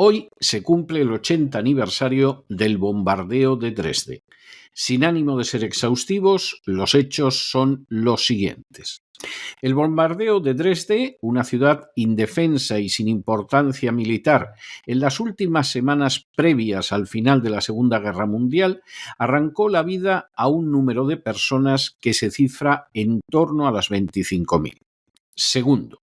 Hoy se cumple el 80 aniversario del bombardeo de Dresde. Sin ánimo de ser exhaustivos, los hechos son los siguientes. El bombardeo de Dresde, una ciudad indefensa y sin importancia militar, en las últimas semanas previas al final de la Segunda Guerra Mundial, arrancó la vida a un número de personas que se cifra en torno a las 25.000. Segundo,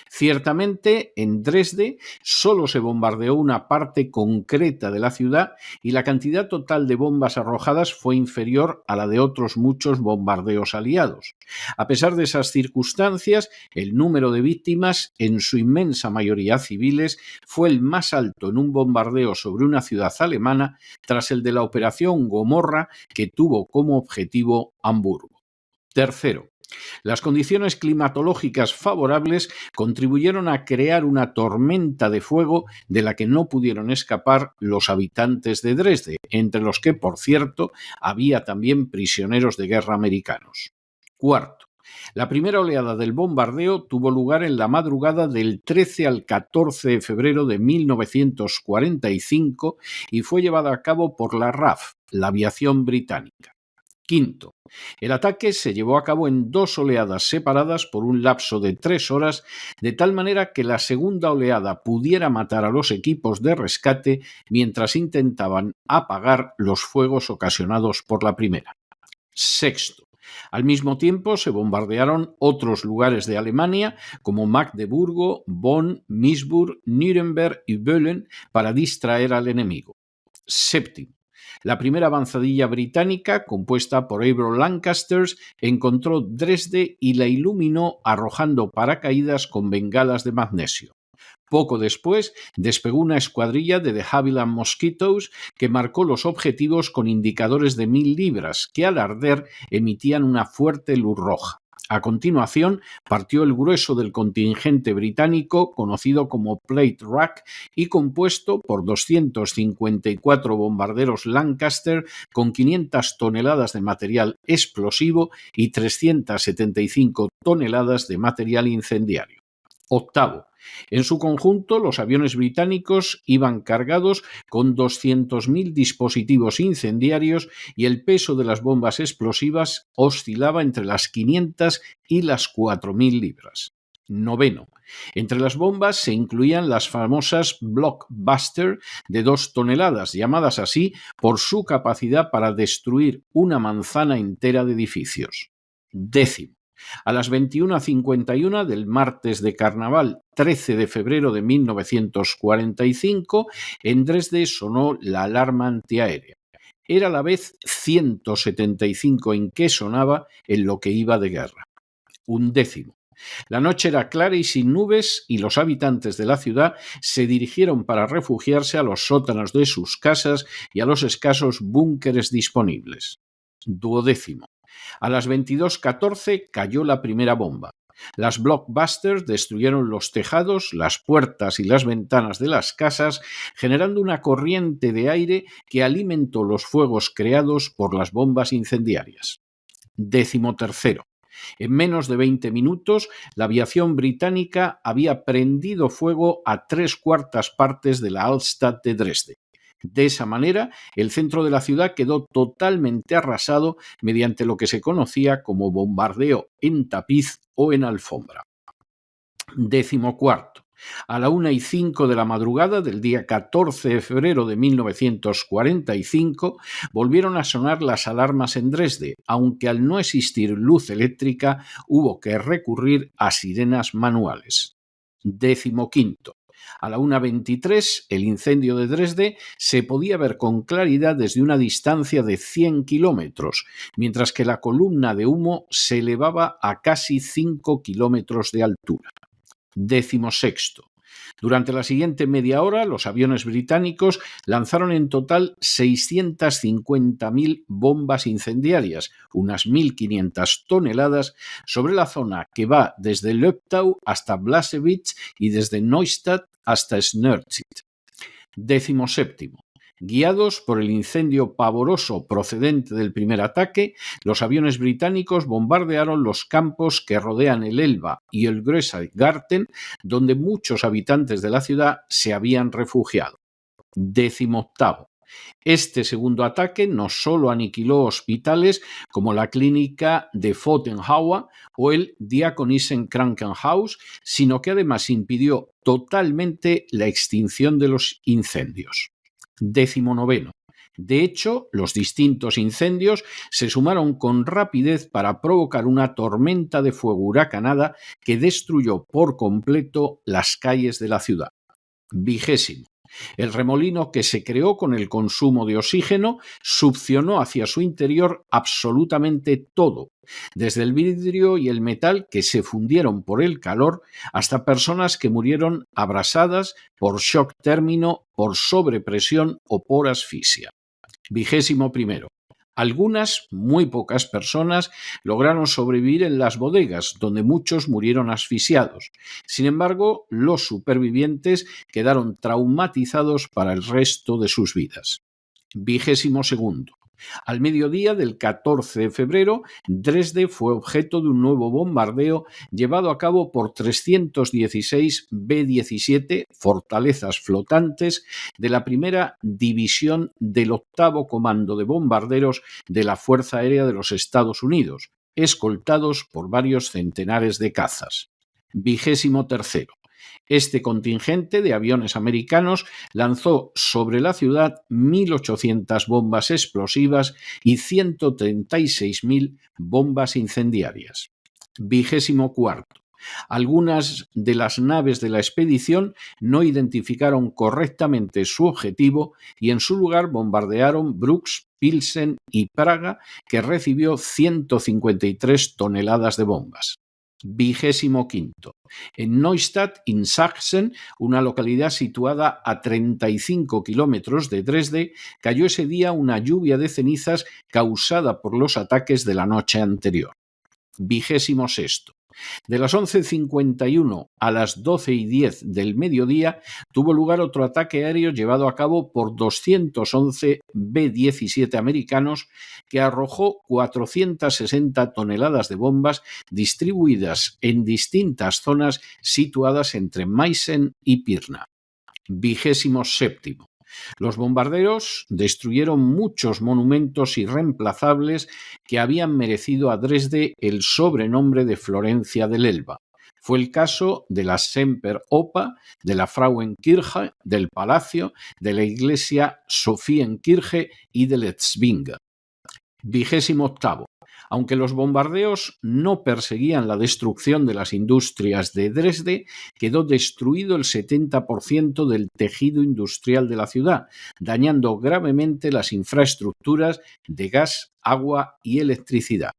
ciertamente, en Dresde solo se bombardeó una parte concreta de la ciudad y la cantidad total de bombas arrojadas fue inferior a la de otros muchos bombardeos aliados. A pesar de esas circunstancias, el número de víctimas, en su inmensa mayoría civiles, fue el más alto en un bombardeo sobre una ciudad alemana tras el de la Operación Gomorra, que tuvo como objetivo Hamburgo. Tercero, las condiciones climatológicas favorables contribuyeron a crear una tormenta de fuego de la que no pudieron escapar los habitantes de Dresde, entre los que, por cierto, había también prisioneros de guerra americanos. Cuarto, la primera oleada del bombardeo tuvo lugar en la madrugada del 13 al 14 de febrero de 1945 y fue llevada a cabo por la RAF, la aviación británica. Quinto, el ataque se llevó a cabo en dos oleadas separadas por un lapso de 3 horas, de tal manera que la segunda oleada pudiera matar a los equipos de rescate mientras intentaban apagar los fuegos ocasionados por la primera. Sexto, al mismo tiempo se bombardearon otros lugares de Alemania como Magdeburgo, Bonn, Miesburg, Nuremberg y Böhlen para distraer al enemigo. Séptimo, la primera avanzadilla británica, compuesta por Avro Lancasters, encontró Dresde y la iluminó arrojando paracaídas con bengalas de magnesio. Poco después despegó una escuadrilla de The Havilland Mosquitoes que marcó los objetivos con indicadores de 1000 libras que al arder emitían una fuerte luz roja. A continuación, partió el grueso del contingente británico, conocido como Plate Rack, y compuesto por 254 bombarderos Lancaster con 500 toneladas de material explosivo y 375 toneladas de material incendiario. Octavo, en su conjunto, los aviones británicos iban cargados con 200.000 dispositivos incendiarios y el peso de las bombas explosivas oscilaba entre las 500 y las 4.000 libras. Noveno, entre las bombas se incluían las famosas Blockbuster de 2 toneladas, llamadas así por su capacidad para destruir una manzana entera de edificios. Décimo, a las 21:51 del martes de Carnaval, 13 de febrero de 1945, en Dresde sonó la alarma antiaérea. Era la vez 175 en que sonaba en lo que iba de guerra. Undécimo. La noche era clara y sin nubes y los habitantes de la ciudad se dirigieron para refugiarse a los sótanos de sus casas y a los escasos búnkeres disponibles. Duodécimo. A las 22:14 cayó la primera bomba. Las Blockbusters destruyeron los tejados, las puertas y las ventanas de las casas, generando una corriente de aire que alimentó los fuegos creados por las bombas incendiarias. 13. En menos de 20 minutos, la aviación británica había prendido fuego a 3/4 partes de la Altstadt de Dresde. De esa manera, el centro de la ciudad quedó totalmente arrasado mediante lo que se conocía como bombardeo en tapiz o en alfombra. 14. A la 1:05 de la madrugada del día 14 de febrero de 1945 volvieron a sonar las alarmas en Dresde, aunque al no existir luz eléctrica hubo que recurrir a sirenas manuales. 15. A la 1:23, el incendio de Dresde se podía ver con claridad desde una distancia de 100 kilómetros, mientras que la columna de humo se elevaba a casi 5 kilómetros de altura. 16. Durante la siguiente media hora, los aviones británicos lanzaron en total 650.000 bombas incendiarias, unas 1.500 toneladas, sobre la zona que va desde Löbtau hasta Blasewitz y desde Neustadt hasta Snörtsit. 17. Guiados por el incendio pavoroso procedente del primer ataque, los aviones británicos bombardearon los campos que rodean el Elba y el Größegarten, donde muchos habitantes de la ciudad se habían refugiado. 18º. Este segundo ataque no solo aniquiló hospitales como la clínica de Fotenhauer o el Diakonisen-Krankenhaus, sino que además impidió totalmente la extinción de los incendios. 19º. De hecho, los distintos incendios se sumaron con rapidez para provocar una tormenta de fuego huracanada que destruyó por completo las calles de la ciudad. 20º. El remolino que se creó con el consumo de oxígeno succionó hacia su interior absolutamente todo, desde el vidrio y el metal que se fundieron por el calor hasta personas que murieron abrasadas por shock térmico, por sobrepresión o por asfixia. 21º. Algunas, muy pocas personas, lograron sobrevivir en las bodegas, donde muchos murieron asfixiados. Sin embargo, los supervivientes quedaron traumatizados para el resto de sus vidas. 22º. Al mediodía del 14 de febrero, Dresde fue objeto de un nuevo bombardeo llevado a cabo por 316 B-17 fortalezas flotantes de la primera división del 8º Comando de Bombarderos de la Fuerza Aérea de los Estados Unidos, escoltados por varios centenares de cazas. 23º. Este contingente de aviones americanos lanzó sobre la ciudad 1.800 bombas explosivas y 136.000 bombas incendiarias. 24º. Algunas de las naves de la expedición no identificaron correctamente su objetivo y en su lugar bombardearon Brooks, Pilsen y Praga, que recibió 153 toneladas de bombas. 25º. En Neustadt in Sachsen, una localidad situada a 35 kilómetros de Dresde, cayó ese día una lluvia de cenizas causada por los ataques de la noche anterior. 26º. De las 11:51 a las 12:10 del mediodía tuvo lugar otro ataque aéreo llevado a cabo por 211 B-17 americanos que arrojó 460 toneladas de bombas distribuidas en distintas zonas situadas entre Meissen y Pirna. 27º. Los bombarderos destruyeron muchos monumentos irreemplazables que habían merecido a Dresde el sobrenombre de Florencia del Elba. Fue el caso de la Semperoper, de la Frauenkirche, del Palacio, de la iglesia Sophienkirche y del Etzwinger. 28º. Aunque los bombardeos no perseguían la destrucción de las industrias de Dresde, quedó destruido el 70% del tejido industrial de la ciudad, dañando gravemente las infraestructuras de gas, agua y electricidad.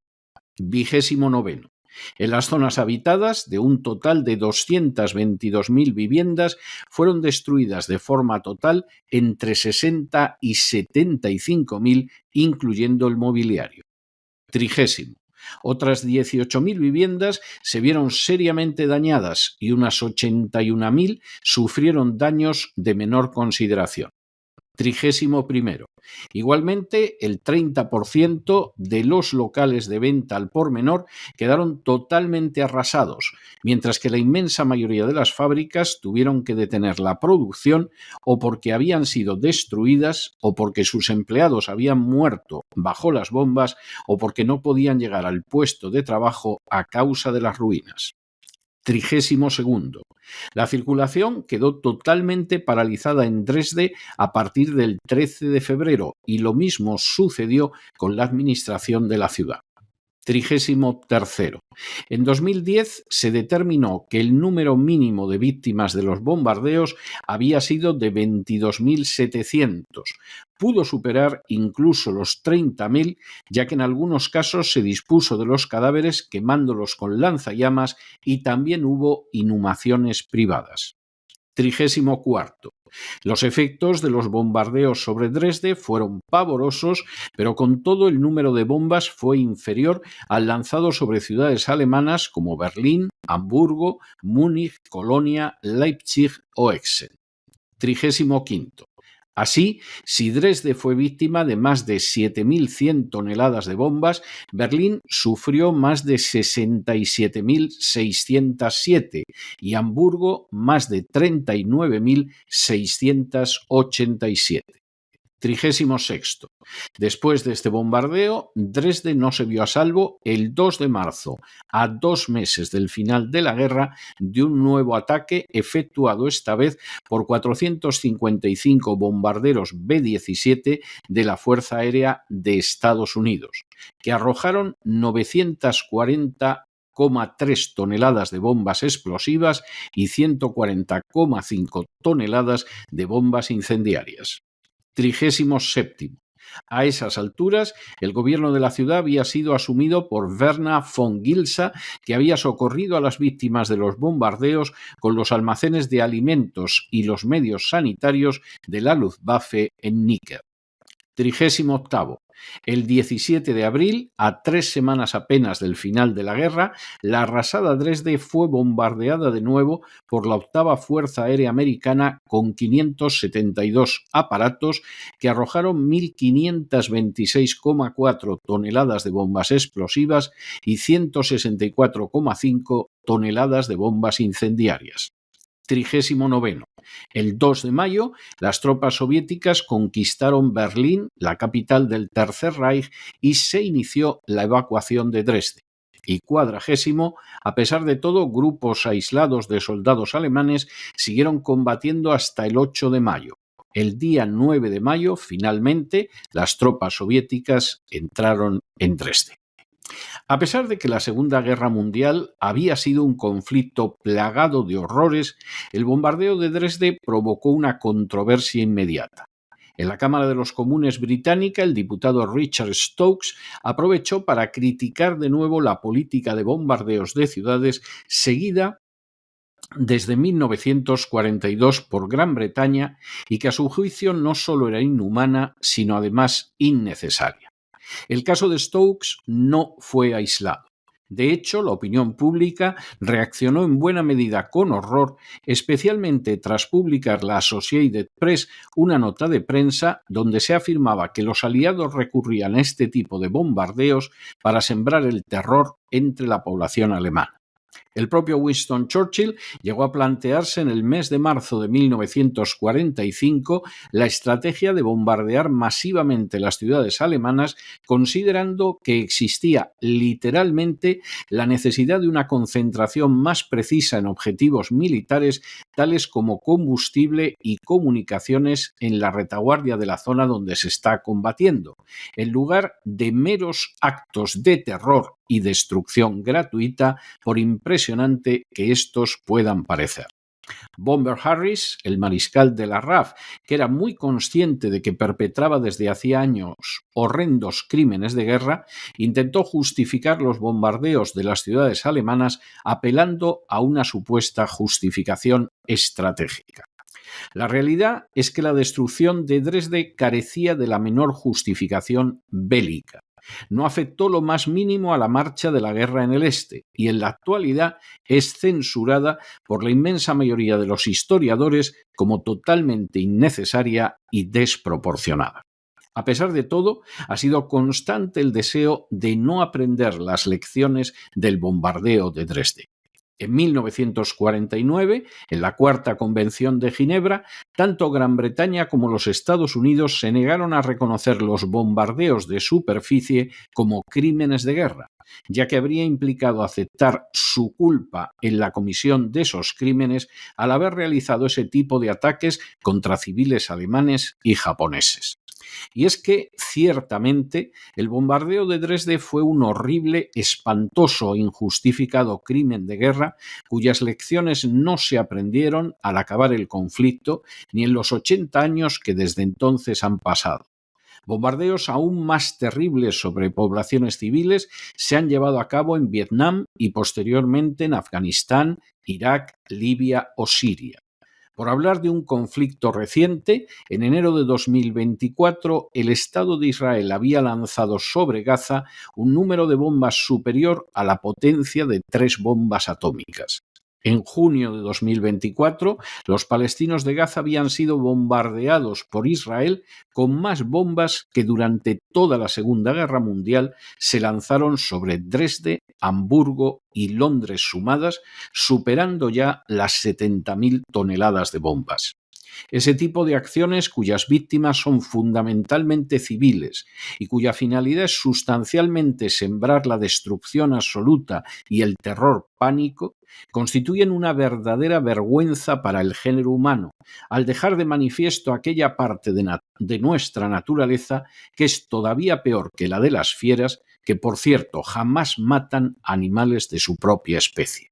29º. En las zonas habitadas, de un total de 222.000 viviendas, fueron destruidas de forma total entre 60 y 75.000, incluyendo el mobiliario. 30º. Otras 18.000 viviendas se vieron seriamente dañadas y unas 81.000 sufrieron daños de menor consideración. 31º. Igualmente, el 30% de los locales de venta al por menor quedaron totalmente arrasados, mientras que la inmensa mayoría de las fábricas tuvieron que detener la producción o porque habían sido destruidas o porque sus empleados habían muerto bajo las bombas o porque no podían llegar al puesto de trabajo a causa de las ruinas. 32º. La circulación quedó totalmente paralizada en Dresde a partir del 13 de febrero y lo mismo sucedió con la administración de la ciudad. 33º. En 2010 se determinó que el número mínimo de víctimas de los bombardeos había sido de 22.700. Pudo superar incluso los 30.000, ya que en algunos casos se dispuso de los cadáveres quemándolos con lanzallamas y también hubo inhumaciones privadas. 34º. Los efectos de los bombardeos sobre Dresde fueron pavorosos, pero con todo el número de bombas fue inferior al lanzado sobre ciudades alemanas como Berlín, Hamburgo, Múnich, Colonia, Leipzig o Essen. 35º. Así, si Dresde fue víctima de más de 7.100 toneladas de bombas, Berlín sufrió más de 67.607 y Hamburgo más de 39.687. 36. Después de este bombardeo, Dresde no se vio a salvo el 2 de marzo, a 2 meses del final de la guerra, de un nuevo ataque efectuado esta vez por 455 bombarderos B-17 de la Fuerza Aérea de Estados Unidos, que arrojaron 940,3 toneladas de bombas explosivas y 140,5 toneladas de bombas incendiarias. 37. A esas alturas, el gobierno de la ciudad había sido asumido por Werner von Gilsa, que había socorrido a las víctimas de los bombardeos con los almacenes de alimentos y los medios sanitarios de la Luftwaffe en Níger. 38. El 17 de abril, a 3 semanas apenas del final de la guerra, la arrasada Dresde fue bombardeada de nuevo por la 8ª Fuerza Aérea Americana con 572 aparatos que arrojaron 1.526,4 toneladas de bombas explosivas y 164,5 toneladas de bombas incendiarias. 39. El 2 de mayo, las tropas soviéticas conquistaron Berlín, la capital del Tercer Reich, y se inició la evacuación de Dresde. Y 40. A pesar de todo, grupos aislados de soldados alemanes siguieron combatiendo hasta el 8 de mayo. El día 9 de mayo, finalmente, las tropas soviéticas entraron en Dresde. A pesar de que la Segunda Guerra Mundial había sido un conflicto plagado de horrores, el bombardeo de Dresde provocó una controversia inmediata. En la Cámara de los Comunes británica, el diputado Richard Stokes aprovechó para criticar de nuevo la política de bombardeos de ciudades seguida desde 1942 por Gran Bretaña y que a su juicio no solo era inhumana, sino además innecesaria. El caso de Stokes no fue aislado. De hecho, la opinión pública reaccionó en buena medida con horror, especialmente tras publicar la Associated Press una nota de prensa donde se afirmaba que los aliados recurrían a este tipo de bombardeos para sembrar el terror entre la población alemana. El propio Winston Churchill llegó a plantearse en el mes de marzo de 1945 la estrategia de bombardear masivamente las ciudades alemanas, considerando que existía literalmente la necesidad de una concentración más precisa en objetivos militares tales como combustible y comunicaciones en la retaguardia de la zona donde se está combatiendo, en lugar de meros actos de terror y destrucción gratuita, por impresionante que estos puedan parecer. Bomber Harris, el mariscal de la RAF, que era muy consciente de que perpetraba desde hacía años horrendos crímenes de guerra, intentó justificar los bombardeos de las ciudades alemanas apelando a una supuesta justificación estratégica. La realidad es que la destrucción de Dresde carecía de la menor justificación bélica. No afectó lo más mínimo a la marcha de la guerra en el este y en la actualidad es censurada por la inmensa mayoría de los historiadores como totalmente innecesaria y desproporcionada. A pesar de todo, ha sido constante el deseo de no aprender las lecciones del bombardeo de Dresde. En 1949, en la Cuarta Convención de Ginebra, tanto Gran Bretaña como los Estados Unidos se negaron a reconocer los bombardeos de superficie como crímenes de guerra, ya que habría implicado aceptar su culpa en la comisión de esos crímenes al haber realizado ese tipo de ataques contra civiles alemanes y japoneses. Y es que, ciertamente, el bombardeo de Dresde fue un horrible, espantoso e injustificado crimen de guerra cuyas lecciones no se aprendieron al acabar el conflicto ni en los 80 años que desde entonces han pasado. Bombardeos aún más terribles sobre poblaciones civiles se han llevado a cabo en Vietnam y posteriormente en Afganistán, Irak, Libia o Siria. Por hablar de un conflicto reciente, en enero de 2024 el Estado de Israel había lanzado sobre Gaza un número de bombas superior a la potencia de 3 bombas atómicas. En junio de 2024, los palestinos de Gaza habían sido bombardeados por Israel con más bombas que durante toda la Segunda Guerra Mundial se lanzaron sobre Dresde, Hamburgo y Londres sumadas, superando ya las 70.000 toneladas de bombas. Ese tipo de acciones cuyas víctimas son fundamentalmente civiles y cuya finalidad es sustancialmente sembrar la destrucción absoluta y el terror pánico, constituyen una verdadera vergüenza para el género humano, al dejar de manifiesto aquella parte de nuestra naturaleza que es todavía peor que la de las fieras, que por cierto jamás matan animales de su propia especie.